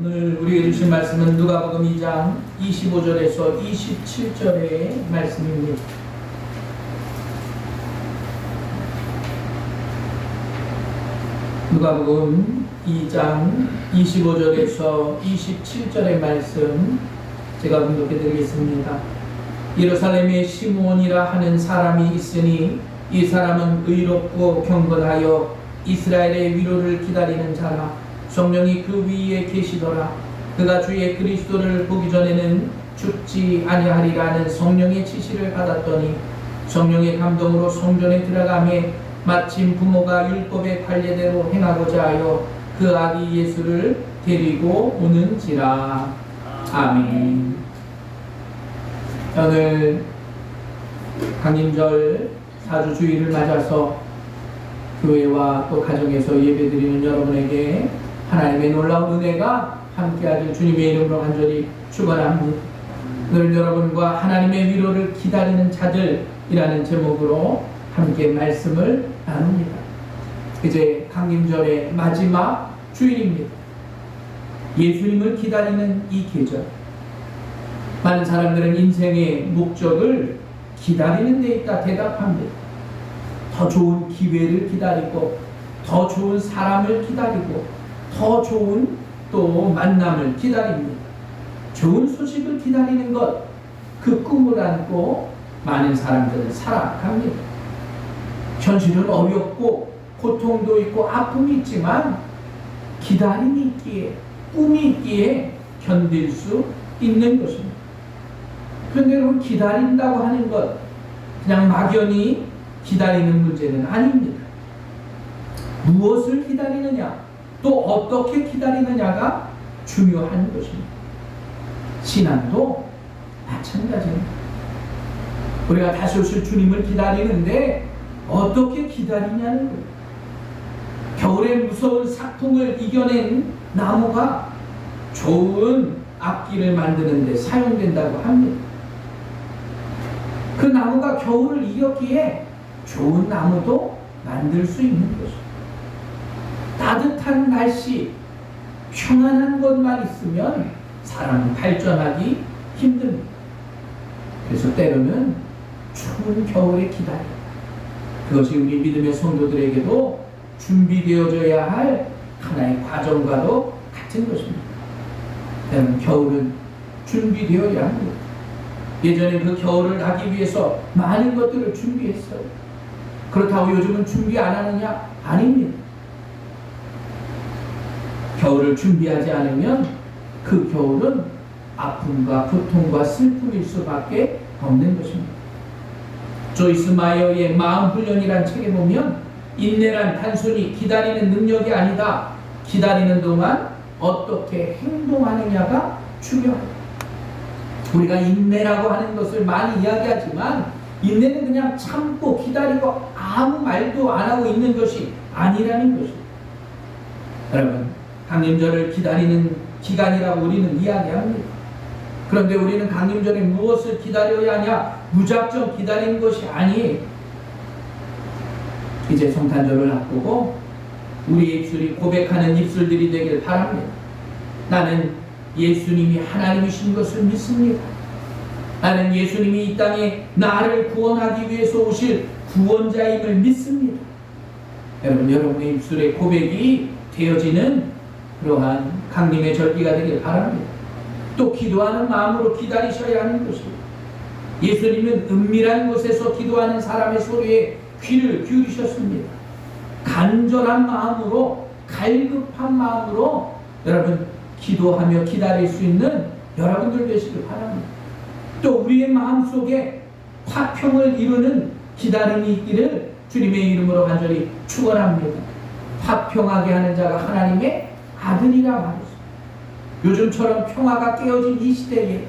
오늘 우리에게 주신 말씀은 누가복음 2장 25절에서 27절의 말씀입니다. 누가복음 2장 25절에서 27절의 말씀 제가 공독해 드리겠습니다. 예루살렘에 시므온이라 하는 사람이 있으니 이 사람은 의롭고 경건하여 이스라엘의 위로를 기다리는 자라. 성령이 그 위에 계시더라. 그가 주의 그리스도를 보기 전에는 죽지 아니하리라는 성령의 지시를 받았더니 성령의 감동으로 성전에 들어가매 마침 부모가 율법의 관례대로 행하고자 하여 그 아기 예수를 데리고 오는지라. 아멘. 오늘 강림절 4주 주일을 맞아서 교회와 또 가정에서 예배드리는 여러분에게 하나님의 놀라운 은혜가 함께하길 주님의 이름으로 간절히 축원합니다. 오늘 여러분과 하나님의 위로를 기다리는 자들이라는 제목으로 함께 말씀을 나눕니다. 이제 강림절의 마지막 주일입니다. 예수님을 기다리는 이 계절, 많은 사람들은 인생의 목적을 기다리는 데 있다 대답합니다. 더 좋은 기회를 기다리고, 더 좋은 사람을 기다리고, 더 좋은 또 만남을 기다립니다. 좋은 소식을 기다리는 것, 그 꿈을 안고 많은 사람들은 살아갑니다. 현실은 어렵고 고통도 있고 아픔이 있지만 기다림이 있기에, 꿈이 있기에 견딜 수 있는 것입니다. 그런데 여러분, 기다린다고 하는 것 그냥 막연히 기다리는 문제는 아닙니다. 무엇을 기다리느냐, 또 어떻게 기다리느냐가 중요한 것입니다. 신앙도 마찬가지입니다. 우리가 다시 오실 주님을 기다리는데 어떻게 기다리냐는 거예요. 겨울의 무서운 사풍을 이겨낸 나무가 좋은 악기를 만드는 데 사용된다고 합니다. 그 나무가 겨울을 이겼기에 좋은 나무도 만들 수 있는 것입니다. 따뜻한 날씨, 평안한 것만 있으면 사람은 발전하기 힘듭니다. 그래서 때로는 추운 겨울에 기다린다. 그것이 우리 믿음의 성도들에게도 준비되어져야 할 하나의 과정과도 같은 것입니다. 때로는 겨울은 준비되어야 합니다. 예전에 그 겨울을 나기 위해서 많은 것들을 준비했어요. 그렇다고 요즘은 준비 안 하느냐? 아닙니다. 겨울을 준비하지 않으면 그 겨울은 아픔과 고통과 슬픔일 수밖에 없는 것입니다. 조이스 마이어의 마음훈련이란 책에 보면 인내란 단순히 기다리는 능력이 아니다. 기다리는 동안 어떻게 행동하느냐가 중요하다. 우리가 인내라고 하는 것을 많이 이야기하지만 인내는 그냥 참고 기다리고 아무 말도 안 하고 있는 것이 아니라는 것입니다. 여러분, 강림절을 기다리는 기간이라고 우리는 이야기합니다. 그런데 우리는 강림절에 무엇을 기다려야 하냐? 무작정 기다리는 것이 아니에요. 이제 성탄절을 앞두고 우리의 입술이 고백하는 입술들이 되길 바랍니다. 나는 예수님이 하나님이신 것을 믿습니다. 나는 예수님이 이 땅에 나를 구원하기 위해서 오실 구원자임을 믿습니다. 여러분, 여러분의 입술의 고백이 되어지는 그러한 강림의 절기가 되길 바랍니다. 또 기도하는 마음으로 기다리셔야 하는 것입니다. 예수님은 은밀한 곳에서 기도하는 사람의 소리에 귀를 기울이셨습니다. 간절한 마음으로, 갈급한 마음으로 여러분 기도하며 기다릴 수 있는 여러분들 되시길 바랍니다. 또 우리의 마음속에 화평을 이루는 기다림이 있기를 주님의 이름으로 간절히 축원합니다. 화평하게 하는 자가 하나님의 아들이라 말했습니다. 요즘처럼 평화가 깨어진 이 시대에,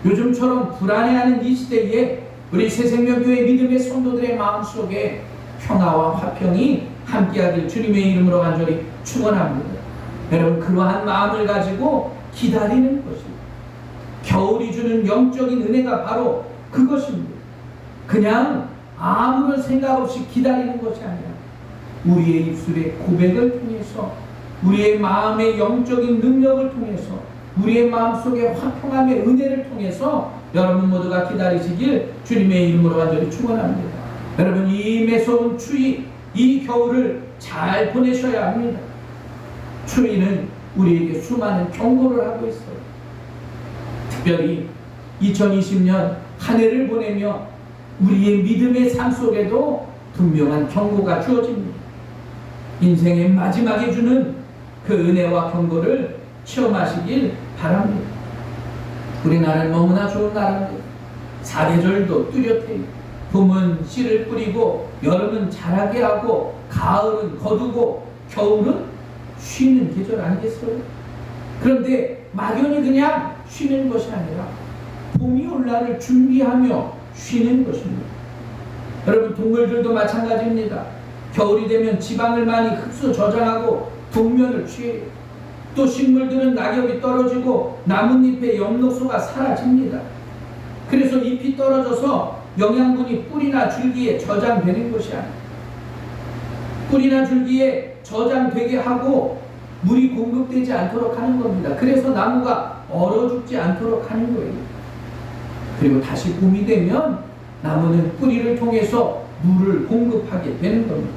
요즘처럼 불안해하는 이 시대에 우리 새생명교회 믿음의 성도들의 마음속에 평화와 화평이 함께하길 주님의 이름으로 간절히 축원합니다. 여러분, 그러한 마음을 가지고 기다리는 것입니다. 겨울이 주는 영적인 은혜가 바로 그것입니다. 그냥 아무런 생각 없이 기다리는 것이 아니라 우리의 입술의 고백을 통해서 우리의 마음의 영적인 능력을 통해서, 우리의 마음속의 화평함의 은혜를 통해서 여러분 모두가 기다리시길 주님의 이름으로 간절히 축원합니다. 여러분, 이 매서운 추위, 이 겨울을 잘 보내셔야 합니다. 추위는 우리에게 수많은 경고를 하고 있어요. 특별히 2020년 한 해를 보내며 우리의 믿음의 삶 속에도 분명한 경고가 주어집니다. 인생의 마지막에 주는 그 은혜와 경고를 체험하시길 바랍니다. 우리나라는 너무나 좋은 나라입니다. 사계절도 뚜렷해요. 봄은 씨를 뿌리고, 여름은 자라게 하고, 가을은 거두고, 겨울은 쉬는 계절 아니겠어요? 그런데 막연히 그냥 쉬는 것이 아니라 봄이 올 날을 준비하며 쉬는 것입니다. 여러분, 동물들도 마찬가지입니다. 겨울이 되면 지방을 많이 흡수 저장하고 동면을 취해요. 또 식물들은 낙엽이 떨어지고 나뭇잎의 엽록소가 사라집니다. 그래서 잎이 떨어져서 영양분이 뿌리나 줄기에 저장되는 것이 아니에요. 뿌리나 줄기에 저장되게 하고 물이 공급되지 않도록 하는 겁니다. 그래서 나무가 얼어 죽지 않도록 하는 거예요. 그리고 다시 봄이 되면 나무는 뿌리를 통해서 물을 공급하게 되는 겁니다.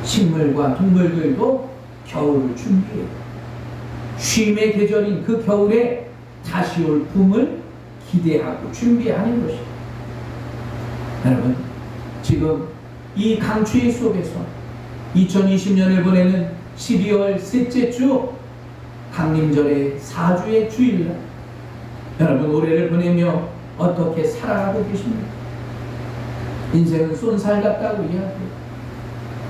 식물과 동물들도 겨울을 준비해요. 쉼의 계절인 그 겨울에 다시 올 봄을 기대하고 준비하는 것입니다. 여러분, 지금 이 강추위 속에서 2020년을 보내는 12월 셋째 주 강림절의 4주의 주일날, 여러분 올해를 보내며 어떻게 살아가고 계십니까? 인생은 쏜살 같다고 이야기해요.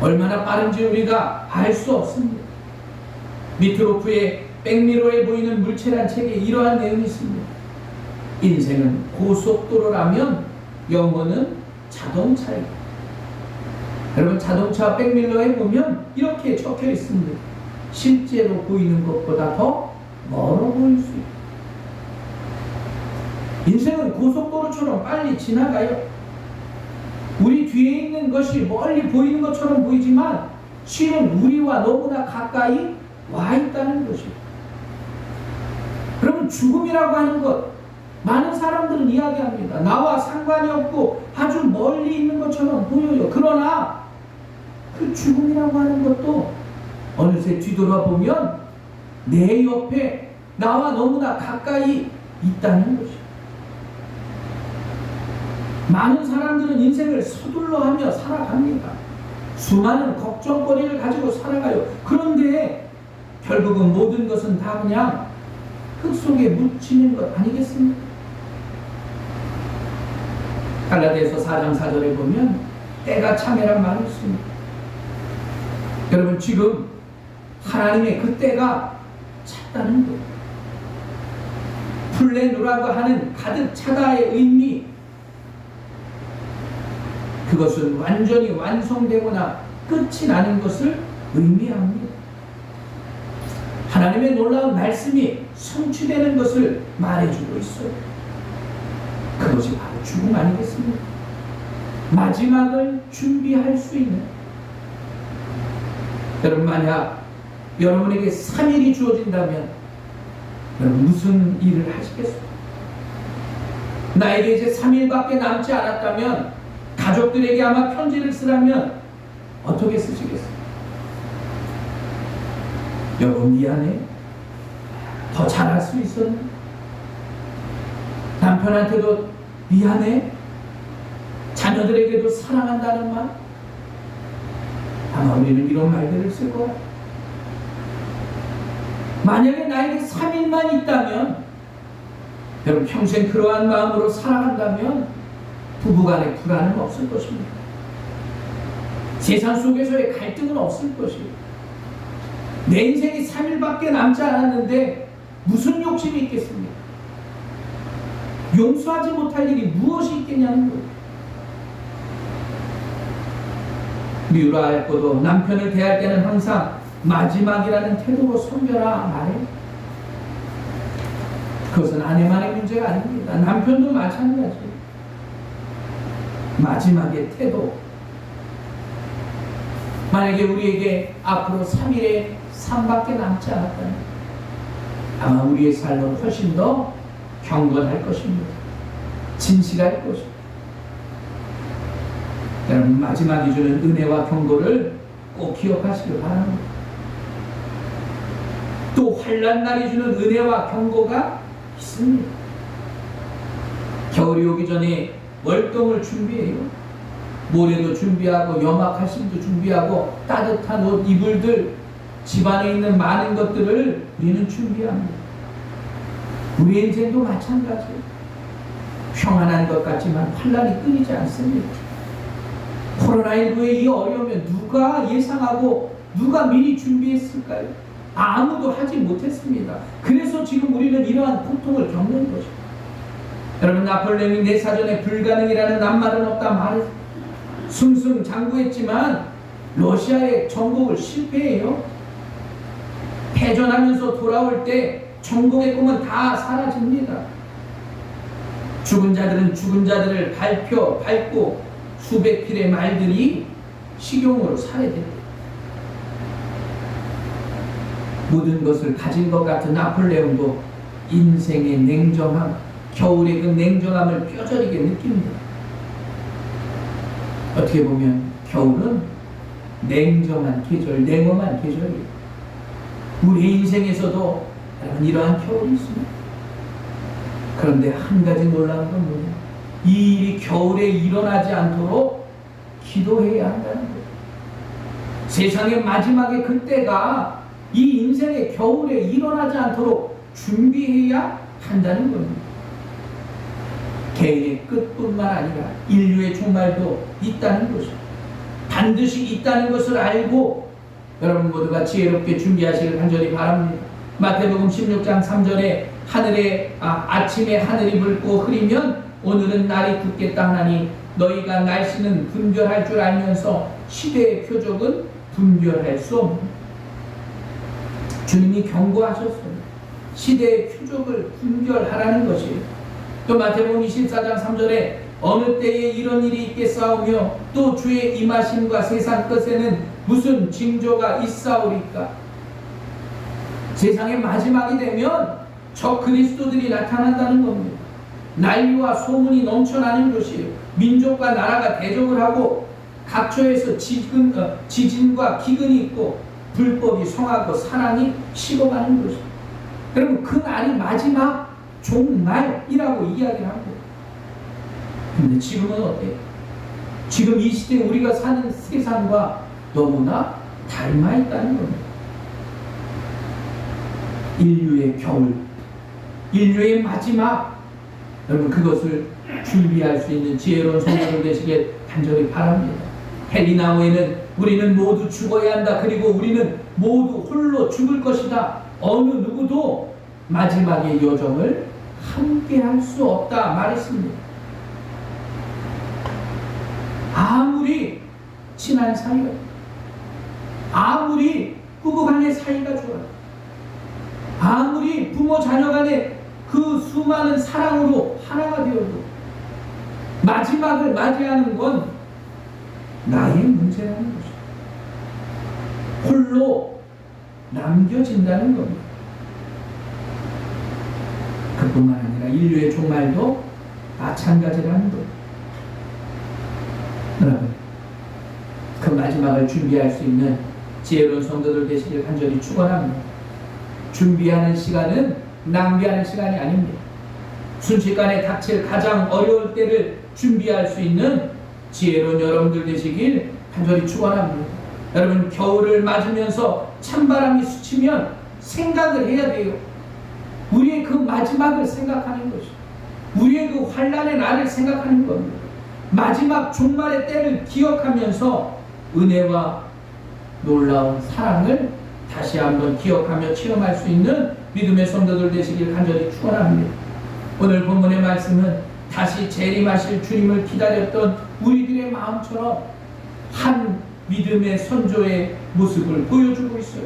얼마나 빠른지 우리가 알 수 없습니다. 미트로프의 백미러에 보이는 물체란 책에 이러한 내용이 있습니다. 인생은 고속도로라면 영혼은 자동차이다. 여러분, 자동차 백미러에 보면 이렇게 적혀 있습니다. 실제로 보이는 것보다 더 멀어 보일 수 있다. 인생은 고속도로처럼 빨리 지나가요. 우리 뒤에 있는 것이 멀리 보이는 것처럼 보이지만 실은 우리와 너무나 가까이 와 있다는 것이에요. 그러면 죽음이라고 하는 것, 많은 사람들은 이야기합니다. 나와 상관이 없고 아주 멀리 있는 것처럼 보여요. 그러나 그 죽음이라고 하는 것도 어느새 뒤돌아보면 내 옆에 나와 너무나 가까이 있다는 것이에요. 많은 사람들은 인생을 서둘러 하며 살아갑니다. 수많은 걱정거리를 가지고 살아가요. 그런데 결국은 모든 것은 다 그냥 흙 속에 묻히는 것 아니겠습니까? 갈라디아서 4장 4절에 보면 때가 참이란 말이 있습니다. 여러분, 지금 하나님의 그 때가 찼다는 것, 플레누라고 하는 가득 차다의 의미, 그것은 완전히 완성되거나 끝이 나는 것을 의미합니다. 하나님의 놀라운 말씀이 성취되는 것을 말해주고 있어요. 그것이 바로 죽음 아니겠습니까? 마지막을 준비할 수 있는, 여러분, 만약 여러분에게 3일이 주어진다면 여러분 무슨 일을 하시겠어요? 나에게 이제 3일밖에 남지 않았다면, 가족들에게 아마 편지를 쓰라면 어떻게 쓰시겠어요? 여보 미안해, 더 잘할 수 있었네. 남편한테도 미안해, 자녀들에게도 사랑한다는 말, 아마 우리는 이런 말들을 쓸 거야. 만약에 나에게 3일만 있다면, 여러분 평생 그러한 마음으로 살아간다면 부부간의 불안은 없을 것입니다. 세상 속에서의 갈등은 없을 것이에요. 내 인생이 3일밖에 남지 않았는데 무슨 욕심이 있겠습니까? 용서하지 못할 일이 무엇이 있겠냐는 거예요. 미우라 얇고도 남편을 대할 때는 항상 마지막이라는 태도로 섬겨라 말해. 그것은 아내만의 문제가 아닙니다. 남편도 마찬가지예요. 마지막의 태도, 만약에 우리에게 앞으로 3일의 삶밖에 남지 않았다면 아마 우리의 삶은 훨씬 더 경건할 것입니다. 진실할 것입니다. 여러분, 마지막이 주는 은혜와 경고를 꼭 기억하시길 바랍니다. 또 환난 날이 주는 은혜와 경고가 있습니다. 겨울이 오기 전에 월동을 준비해요. 모래도 준비하고 염화칼슘도 준비하고 따뜻한 옷, 이불들, 집안에 있는 많은 것들을 우리는 준비합니다. 우리 인생도 마찬가지예요. 평안한 것 같지만 환난이 끊이지 않습니다. 코로나19의 이 어려움에 누가 예상하고 누가 미리 준비했을까요? 아무도 하지 못했습니다. 그래서 지금 우리는 이러한 고통을 겪는 거죠. 여러분, 나폴레옹이 내 사전에 불가능이라는 낱말은 없다 말했습니다. 승승장구했지만 러시아의 정복을 실패해요. 패전하면서 돌아올 때 정복의 꿈은 다 사라집니다. 죽은 자들은 죽은 자들을 밟고 수백 필의 말들이 식용으로 살해됩니다. 모든 것을 가진 것 같은 나폴레옹도 인생의 냉정함, 겨울의 그 냉정함을 뼈저리게 느낍니다. 어떻게 보면 겨울은 냉정한 계절, 냉엄한 계절이에요. 우리 인생에서도 이러한 겨울이 있습니다. 그런데 한 가지 놀라운 건 뭐냐? 이 일이 겨울에 일어나지 않도록 기도해야 한다는 거예요. 세상의 마지막에 그때가 이 인생의 겨울에 일어나지 않도록 준비해야 한다는 겁니다. 개인의 끝뿐만 아니라 인류의 종말도 있다는 것이죠. 반드시 있다는 것을 알고 여러분 모두가 지혜롭게 준비하시길 간절히 바랍니다. 마태복음 16장 3절에 아침에 하늘이 붉고 흐리면 오늘은 날이 굳겠다 하나니 너희가 날씨는 분별할 줄 알면서 시대의 표적은 분별할 수 없는. 주님이 경고하셨어요. 시대의 표적을 분별하라는 것이에요. 또 마태복음 24장 3절에 어느 때에 이런 일이 있겠사오며 또 주의 임하심과 세상 끝에는 무슨 징조가 있사오리까. 세상의 마지막이 되면 저 그리스도들이 나타난다는 겁니다. 난리와 소문이 넘쳐나는 것이에요. 민족과 나라가 대적을 하고 각처에서 지진과 기근이 있고 불법이 성하고 사랑이 식어가는 것입니다. 여러분, 그 날이 마지막 종말이라고 이야기를 합니다. 근데 지금은 어때요? 지금 이 시대에 우리가 사는 세상과 너무나 닮아 있다는 겁니다. 인류의 겨울, 인류의 마지막, 여러분 그것을 준비할 수 있는 지혜로운 성도들 되시길 간절히 바랍니다. 헬리나오에는 우리는 모두 죽어야 한다. 그리고 우리는 모두 홀로 죽을 것이다. 어느 누구도 마지막의 여정을 함께 할 수 없다 말했습니다. 아무리 친한 사이가, 아무리 부부간의 사이가 좋아요, 아무리 부모 자녀 간의 그 수많은 사랑으로 하나가 되어도 마지막을 맞이하는 건 나의 문제라는 것이죠. 홀로 남겨진다는 겁니다. 그뿐만 아니라 인류의 종말도 마찬가지라는 겁니다. 여러분, 그 마지막을 준비할 수 있는 지혜로운 성도들 되시길 간절히 축원합니다. 준비하는 시간은 낭비하는 시간이 아닙니다. 순식간에 닥칠 가장 어려울 때를 준비할 수 있는 지혜로운 여러분들 되시길 간절히 축원합니다. 여러분, 겨울을 맞으면서 찬바람이 스치면 생각을 해야 돼요. 우리의 그 마지막을 생각하는 것이, 우리의 그 환난의 날을 생각하는 겁니다. 마지막 종말의 때를 기억하면서 은혜와 놀라운 사랑을 다시 한번 기억하며 체험할 수 있는 믿음의 성도들 되시길 간절히 축원합니다. 오늘 본문의 말씀은 다시 재림하실 주님을 기다렸던 우리들의 마음처럼 한 믿음의 선조의 모습을 보여주고 있어요.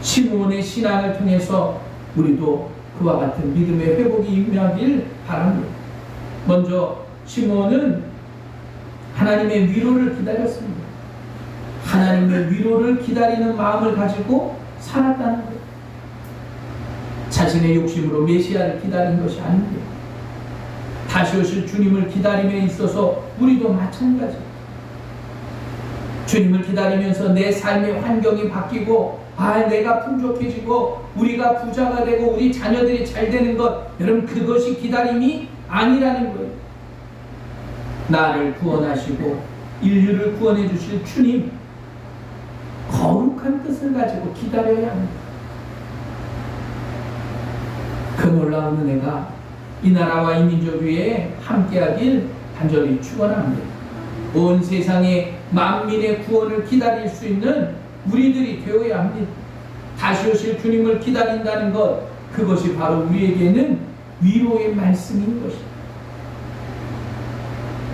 시므온의 신앙을 통해서 우리도 그와 같은 믿음의 회복이 임하길 바랍니다. 먼저 시므온은 하나님의 위로를 기다렸습니다. 하나님의 위로를 기다리는 마음을 가지고 살았다는 거예요. 자신의 욕심으로 메시아를 기다린 것이 아닙니다. 다시 오실 주님을 기다림에 있어서 우리도 마찬가지입니다. 주님을 기다리면서 내 삶의 환경이 바뀌고 내가 풍족해지고 우리가 부자가 되고 우리 자녀들이 잘 되는 것, 여러분 그것이 기다림이 아니라는 거예요. 나를 구원하시고 인류를 구원해 주실 주님, 거룩한 뜻을 가지고 기다려야 합니다. 그 놀라운 은혜가 이 나라와 이 민족 위에 함께하길 간절히 축원합니다. 온 세상의 만민의 구원을 기다릴 수 있는 우리들이 되어야 합니다. 다시 오실 주님을 기다린다는 것, 그것이 바로 우리에게는 위로의 말씀인 것입니다.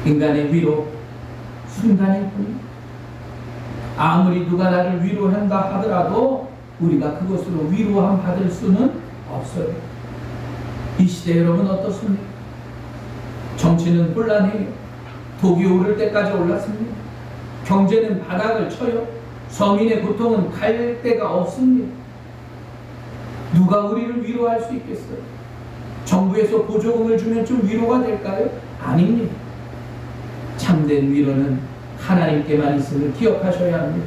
인간의 위로, 순간일 뿐입니다. 아무리 누가 나를 위로한다 하더라도 우리가 그것으로 위로함 받을 수는 없어요. 이 시대 여러분 어떻습니까? 정치는 혼란해요. 독이 오를 때까지 올랐습니다. 경제는 바닥을 쳐요. 서민의 고통은 갈 데가 없습니다. 누가 우리를 위로할 수 있겠어요? 정부에서 보조금을 주면 좀 위로가 될까요? 아닙니다. 참된 위로는 하나님께만 있음을 기억하셔야 합니다.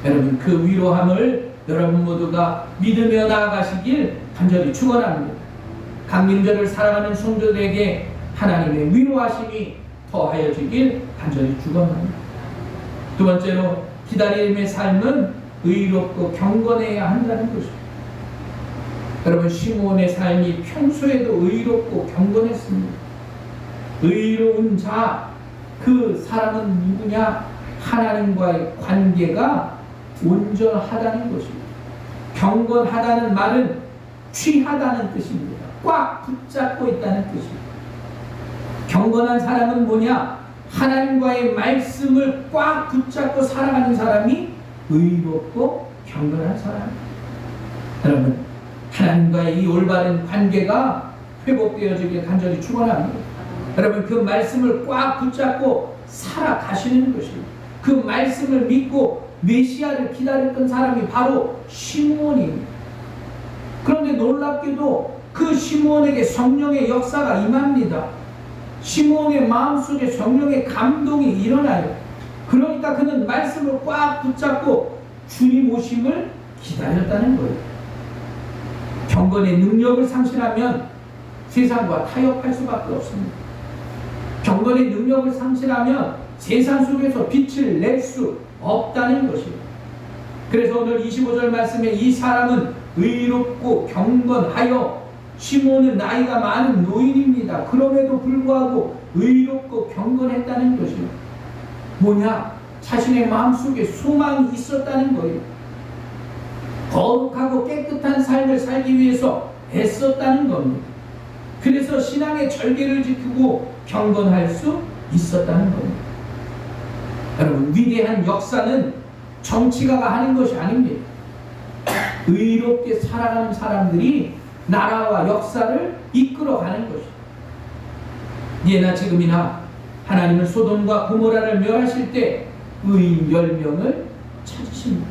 여러분 그 위로함을 여러분 모두가 믿으며 나아가시길 간절히 축원합니다. 강림절을 살아가는 성도들에게 하나님의 위로하심이 더하여지길 간절히 축원합니다. 두 번째로 기다림의 삶은 의롭고 경건해야 한다는 것입니다. 여러분 시므온의 삶이 평소에도 의롭고 경건했습니다. 의로운 자, 그 사람은 누구냐? 하나님과의 관계가 온전하다는 것입니다. 경건하다는 말은 취하다는 뜻입니다. 꽉 붙잡고 있다는 뜻입니다. 경건한 사람은 뭐냐? 하나님과의 말씀을 꽉 붙잡고 살아가는 사람이 의롭고 경건한 사람입니다. 여러분 하나님과의 이 올바른 관계가 회복되어지길 간절히 축원합니다. 여러분 그 말씀을 꽉 붙잡고 살아가시는 것입니다. 그 말씀을 믿고 메시아를 기다렸던 사람이 바로 시므온입니다. 그런데 놀랍게도 그 시므온에게 성령의 역사가 임합니다. 시므온의 마음속에 성령의 감동이 일어나요. 그러니까 그는 말씀을 꽉 붙잡고 주님 오심을 기다렸다는 거예요. 경건의 능력을 상실하면 세상과 타협할 수밖에 없습니다. 경건의 능력을 상실하면 세상 속에서 빛을 낼 수 없다는 것입니다. 그래서 오늘 25절 말씀에 이 사람은 의롭고 경건하여, 시므온은 나이가 많은 노인입니다. 그럼에도 불구하고 의롭고 경건했다는 것입니다. 뭐냐? 자신의 마음속에 소망이 있었다는 거예요. 거룩하고 깨끗한 삶을 살기 위해서 애썼다는 겁니다. 그래서 신앙의 절개를 지키고 경건할 수 있었다는 겁니다. 여러분 위대한 역사는 정치가가 하는 것이 아닙니다. 의롭게 살아가는 사람들이 나라와 역사를 이끌어가는 것입니다. 예나 지금이나 하나님은 소돔과 고모라를 멸하실 때 의인 10명을 찾으십니다.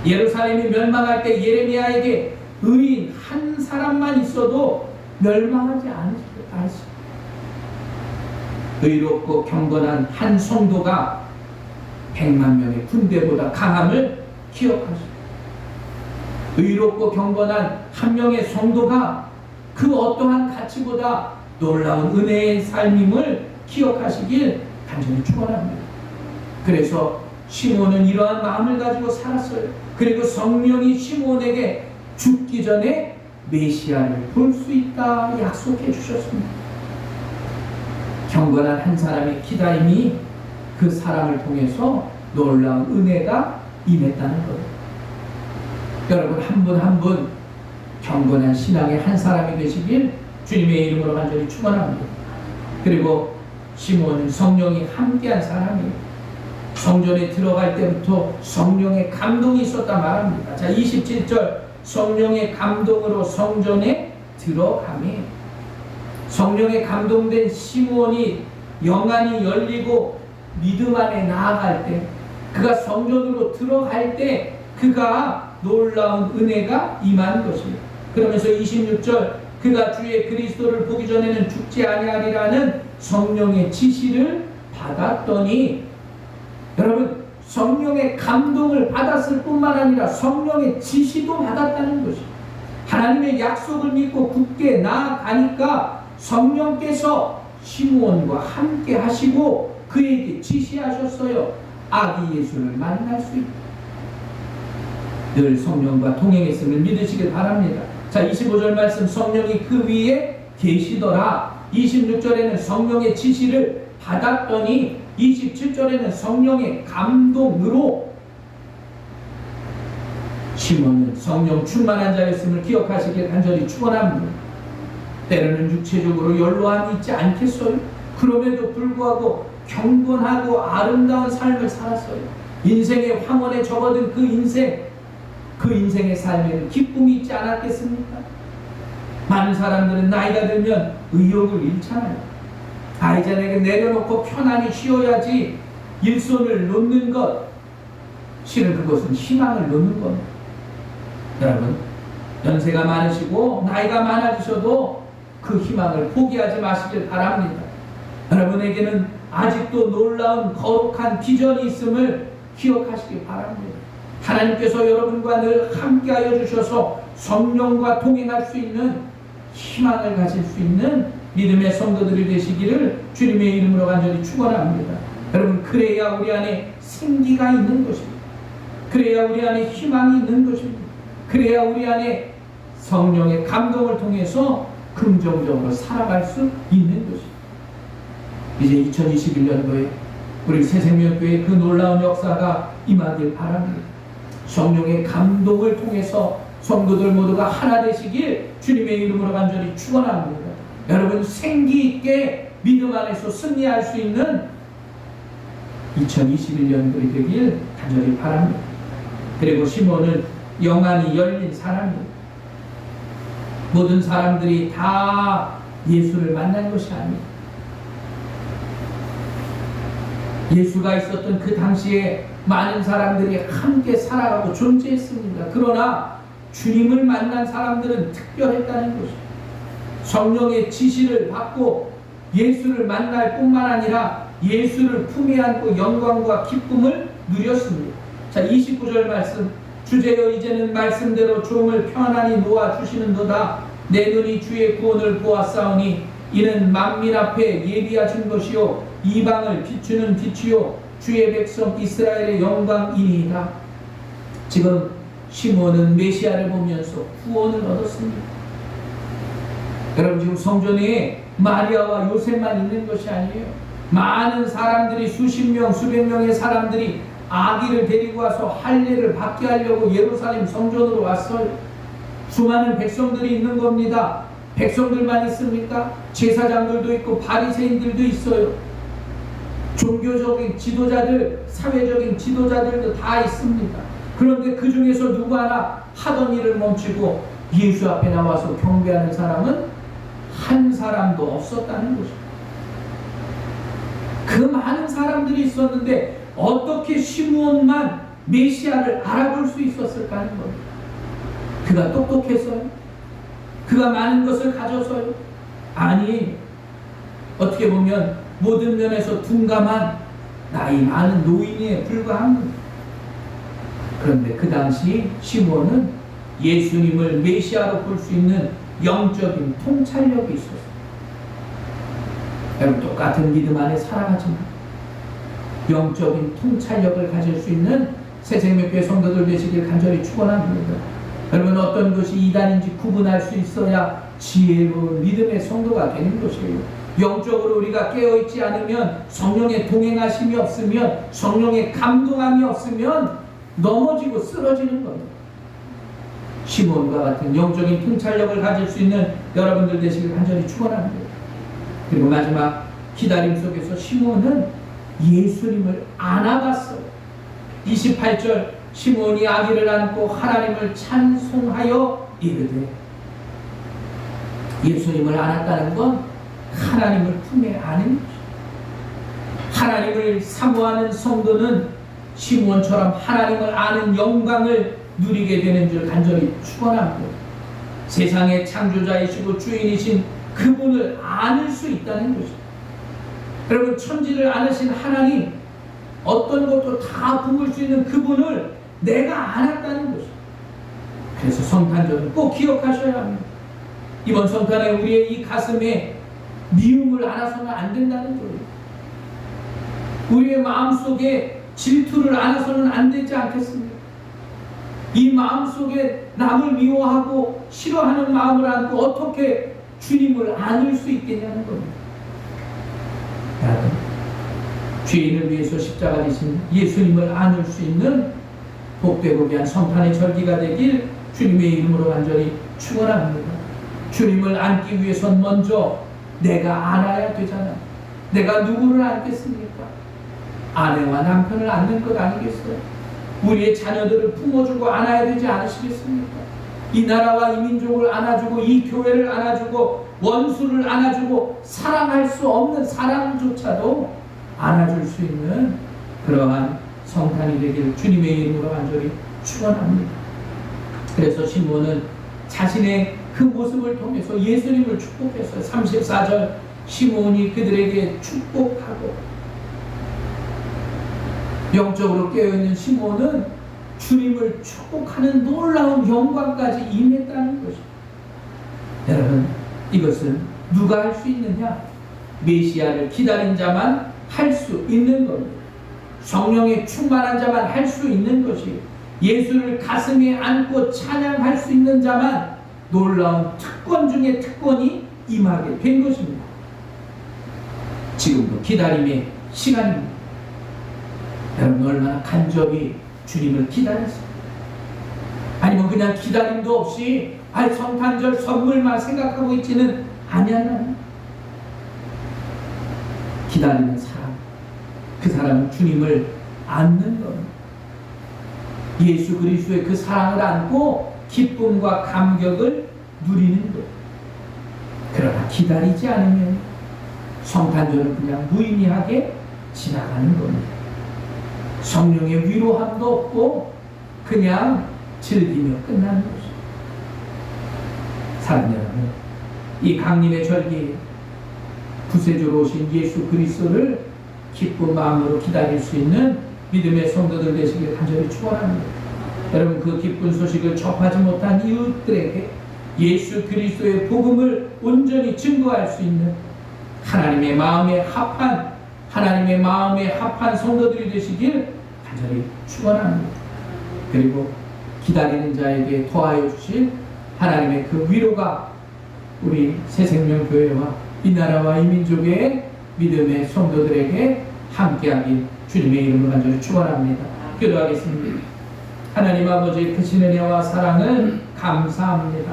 예루살렘이 멸망할 때 예레미야에게 의인 한 사람만 있어도 멸망하지 않습니다. 의롭고 경건한 한 성도가 100만 명의 군대보다 강함을 기억하십니다. 의롭고 경건한 한 명의 성도가 그 어떠한 가치보다 놀라운 은혜의 삶임을 기억하시길 간절히 축원합니다. 그래서 시므온은 이러한 마음을 가지고 살았어요. 그리고 성령이 시므온에게 죽기 전에 메시아를 볼 수 있다 약속해 주셨습니다. 경건한 한 사람의 기다림이 그 사람을 통해서 놀라운 은혜가 임했다는 거예요. 여러분 한 분 한 분 경건한 신앙의 한 사람이 되시길 주님의 이름으로 간절히 축원합니다. 그리고 시므온은 성령이 함께한 사람이에요. 성전에 들어갈 때부터 성령의 감동이 있었다 말합니다. 자 27절 성령의 감동으로 성전에 들어가매, 성령의 감동된 시므온이 영안이 열리고 믿음 안에 나아갈 때 그가 성전으로 들어갈 때 그가 놀라운 은혜가 임한 것이에요. 그러면서 26절 그가 주의 그리스도를 보기 전에는 죽지 아니하리라는 성령의 지시를 받았더니, 여러분 성령의 감동을 받았을 뿐만 아니라 성령의 지시도 받았다는 것이에요. 하나님의 약속을 믿고 굳게 나아가니까 성령께서 시므온과 함께 하시고 그에게 지시하셨어요. 아기 예수를 만날 수 있다. 늘 성령과 동행했음을 믿으시길 바랍니다. 자, 25절 말씀, 성령이 그 위에 계시더라. 26절에는 성령의 지시를 받았더니 27절에는 성령의 감동으로, 시몬은 성령 충만한 자였음을 기억하시길 간절히 축원합니다. 때로는 육체적으로 연로함이 있지 않겠어요? 그럼에도 불구하고 경건하고 아름다운 삶을 살았어요. 인생의 황혼에 접어든 그 인생의 삶에는 기쁨이 있지 않았겠습니까? 많은 사람들은 나이가 들면 의욕을 잃잖아요. 이제 내가 내려놓고 편안히 쉬어야지 일손을 놓는 것, 실은 그것은 희망을 놓는 겁니다. 여러분, 연세가 많으시고 나이가 많아지셔도 그 희망을 포기하지 마시길 바랍니다. 여러분에게는 아직도 놀라운 거룩한 비전이 있음을 기억하시길 바랍니다. 하나님께서 여러분과 늘 함께하여 주셔서 성령과 동행할 수 있는 희망을 가질 수 있는 믿음의 성도들이 되시기를 주님의 이름으로 간절히 축원합니다. 여러분, 그래야 우리 안에 생기가 있는 것입니다. 그래야 우리 안에 희망이 있는 것입니다. 그래야 우리 안에 성령의 감동을 통해서 긍정적으로 살아갈 수 있는 것입니다. 이제 2021년도에 우리 새생명교회 그 놀라운 역사가 임하길 바랍니다. 성령의 감동을 통해서 성도들 모두가 하나 되시길 주님의 이름으로 간절히 축원합니다. 여러분, 생기 있게 믿음 안에서 승리할 수 있는 2021년들이 되길 간절히 바랍니다. 그리고 시몬은 영안이 열린 사람입니다. 모든 사람들이 다 예수를 만난 것이 아닙니다. 예수가 있었던 그 당시에 많은 사람들이 함께 살아가고 존재했습니다. 그러나 주님을 만난 사람들은 특별했다는 것입니다. 성령의 지시를 받고 예수를 만날 뿐만 아니라 예수를 품에 안고 영광과 기쁨을 누렸습니다. 자, 29절 말씀, 주제여 이제는 말씀대로 종을 편안히 놓아주시는도다. 내 눈이 주의 구원을 보았사오니 이는 만민 앞에 예비하신 것이요 이방을 비추는 빛이요 주의 백성 이스라엘의 영광이니이다. 지금 시몬은 메시아를 보면서 구원을 얻었습니다. 여러분, 지금 성전에 마리아와 요셉만 있는 것이 아니에요. 많은 사람들이, 수십 명, 수백 명의 사람들이 아기를 데리고 와서 할례를 받게 하려고 예루살렘 성전으로 왔어요. 수많은 백성들이 있는 겁니다. 백성들만 있습니까? 제사장들도 있고 바리새인들도 있어요. 종교적인 지도자들, 사회적인 지도자들도 다 있습니다. 그런데 그 중에서 누구 하나 하던 일을 멈추고 예수 앞에 나와서 경배하는 사람은 한 사람도 없었다는 것입니다. 그 많은 사람들이 있었는데 어떻게 시므온만 메시아를 알아볼 수 있었을까 하는 겁니다. 그가 똑똑해서요? 그가 많은 것을 가져서요? 아니, 어떻게 보면 모든 면에서 둔감한 나이 많은 노인에 불과합니다. 그런데 그 당시 시므온은 예수님을 메시아로 볼 수 있는 영적인 통찰력이 있었어요. 여러분, 똑같은 믿음 안에 살아가지만 영적인 통찰력을 가질 수 있는 새생명교회 성도들 되시길 간절히 축원합니다. 여러분, 어떤 것이 이단인지 구분할 수 있어야 지혜로운 믿음의 성도가 되는 것이에요. 영적으로 우리가 깨어있지 않으면, 성령의 동행하심이 없으면, 성령의 감동함이 없으면 넘어지고 쓰러지는 겁니다. 시몬과 같은 영적인 통찰력을 가질 수 있는 여러분들 되시길 간절히 축원합니다. 그리고 마지막 기다림 속에서 시몬은 예수님을 안아봤어요. 28절, 시몬이 아기를 안고 하나님을 찬송하여 이르되, 예수님을 안았다는 건 하나님을 품에 안은 것입니다. 하나님을 사모하는 성도는 시므온처럼 하나님을 아는 영광을 누리게 되는 줄 간절히 축원합니다. 세상의 창조자이시고 주인이신 그분을 아는 수 있다는 것입니다. 여러분, 천지를 아으신 하나님, 어떤 것도 다 품을 수 있는 그분을 내가 알았다는 것입니다. 그래서 성탄절은 꼭 기억하셔야 합니다. 이번 성탄에 우리의 이 가슴에 미움을 알아서는 안 된다는 거예요. 우리의 마음속에 질투를 알아서는 안 되지 않겠습니까? 이 마음속에 남을 미워하고 싫어하는 마음을 안고 어떻게 주님을 안을 수 있겠냐는 겁니다. 여러분, 죄인을 위해서 십자가 지신 예수님을 안을 수 있는 복되고 귀한 성탄의 절기가 되길 주님의 이름으로 간절히 축원합니다. 주님을 안기 위해선 먼저 내가 안아야 되잖아. 내가 누구를 안겠습니까? 아내와 남편을 안는 것 아니겠어요? 우리의 자녀들을 품어주고 안아야 되지 않으시겠습니까? 이 나라와 이 민족을 안아주고 이 교회를 안아주고 원수를 안아주고 사랑할 수 없는 사랑조차도 안아줄 수 있는 그러한 성탄이 되기를 주님의 이름으로 간절히 축원합니다. 그래서 시므온은 자신의 그 모습을 통해서 예수님을 축복했어요. 34절, 시므온이 그들에게 축복하고, 영적으로 깨어있는 시므온은 주님을 축복하는 놀라운 영광까지 임했다는 것입니다. 여러분, 이것은 누가 할 수 있느냐? 메시아를 기다린 자만 할 수 있는 겁니다. 성령에 충만한 자만 할 수 있는 것이, 예수를 가슴에 안고 찬양할 수 있는 자만 놀라운 특권 중에 특권이 임하게 된 것입니다. 지금도 기다림의 시간입니다. 여러분, 얼마나 간절히 주님을 기다렸습니다. 아니면 그냥 기다림도 없이 성탄절 선물만 생각하고 있지는 아니하나. 기다리는 사람, 그 사람은 주님을 안는 겁니다. 예수 그리스도의 그 사랑을 안고 기쁨과 감격을 누리는 것. 그러나 기다리지 않으면 성탄절은 그냥 무의미하게 지나가는 겁니다. 성령의 위로함도 없고 그냥 즐기며 끝나는 것입니다. 사랑 여러분, 이 강림의 절기, 구세주로 오신 예수 그리스도를 기쁜 마음으로 기다릴 수 있는 믿음의 성도들 되시길 간절히 축원합니다. 여러분, 그 기쁜 소식을 접하지 못한 이웃들에게 예수 그리스도의 복음을 온전히 증거할 수 있는 하나님의 마음에 합한 성도들이 되시길 간절히 축원합니다. 그리고 기다리는 자에게 더하여 주실 하나님의 그 위로가 우리 새생명교회와 이 나라와 이 민족의 믿음의 성도들에게 함께하길 주님의 이름으로 간절히 축원합니다. 기도하겠습니다. 하나님 아버지의 크신 은혜와 사랑을 감사합니다.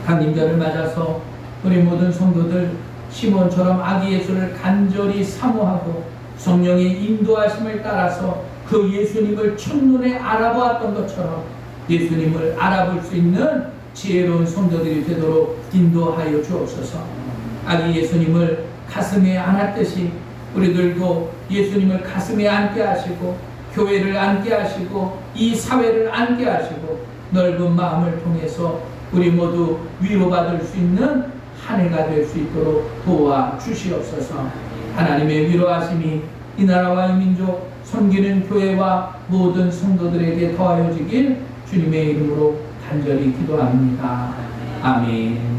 강림절을 맞아서 우리 모든 성도들 시몬처럼 아기 예수를 간절히 사모하고 성령의 인도하심을 따라서 그 예수님을 첫눈에 알아보았던 것처럼 예수님을 알아볼 수 있는 지혜로운 성도들이 되도록 인도하여 주옵소서. 아기 예수님을 가슴에 안았듯이 우리들도 예수님을 가슴에 안게 하시고 교회를 안게 하시고 이 사회를 안게 하시고 넓은 마음을 통해서 우리 모두 위로받을 수 있는 한 해가 될 수 있도록 도와주시옵소서. 하나님의 위로하심이 이 나라와 이 민족 섬기는 교회와 모든 성도들에게 더하여지길 주님의 이름으로 간절히 기도합니다. 아멘.